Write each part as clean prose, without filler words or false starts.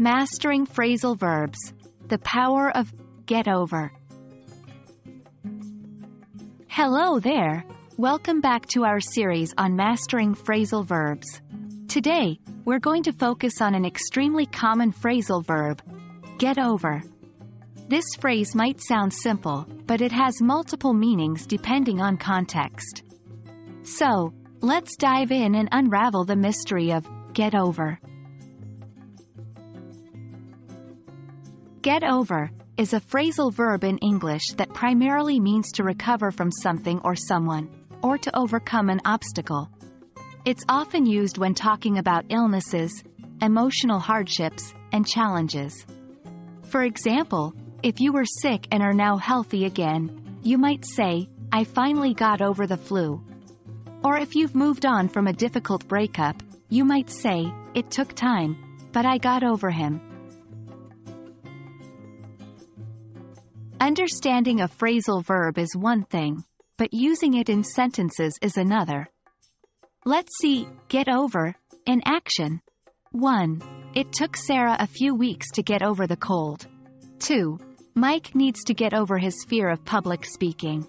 Mastering phrasal verbs. The power of get over. Hello there. Welcome back to our series on mastering phrasal verbs. Today, we're going to focus on an extremely common phrasal verb, get over. This phrase might sound simple, but it has multiple meanings depending on context. So, let's dive in and unravel the mystery of get over. Get over is a phrasal verb in English that primarily means to recover from something or someone, or to overcome an obstacle. It's often used when talking about illnesses, emotional hardships, and challenges. For example, if you were sick and are now healthy again, you might say, I finally got over the flu. Or if you've moved on from a difficult breakup, you might say, it took time, but I got over him. Understanding a phrasal verb is one thing, but using it in sentences is another. Let's see get over in action. 1. It took Sarah a few weeks to get over the cold. 2. Mike needs to get over his fear of public speaking.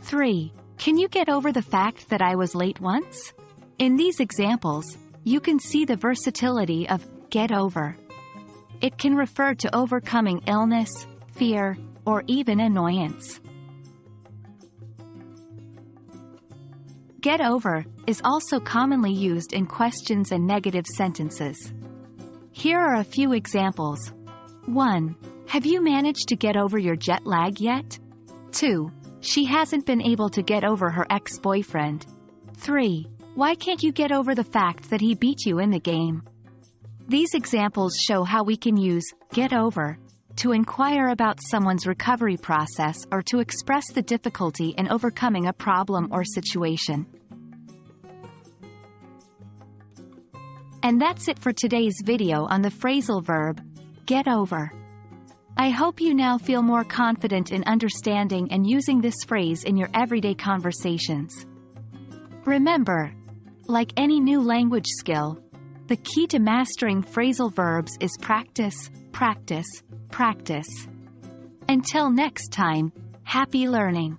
3. Can you get over the fact that I was late once? In these examples, you can see the versatility of get over. It can refer to overcoming illness, fear, or even annoyance. Get over is also commonly used in questions and negative sentences. Here are a few examples. 1. Have you managed to get over your jet lag yet? 2. She hasn't been able to get over her ex-boyfriend. 3. Why can't you get over the fact that he beat you in the game? These examples show how we can use get over to inquire about someone's recovery process or to express the difficulty in overcoming a problem or situation. And that's it for today's video on the phrasal verb, get over. I hope you now feel more confident in understanding and using this phrase in your everyday conversations. Remember, like any new language skill, the key to mastering phrasal verbs is practice, practice, practice. Until next time, happy learning!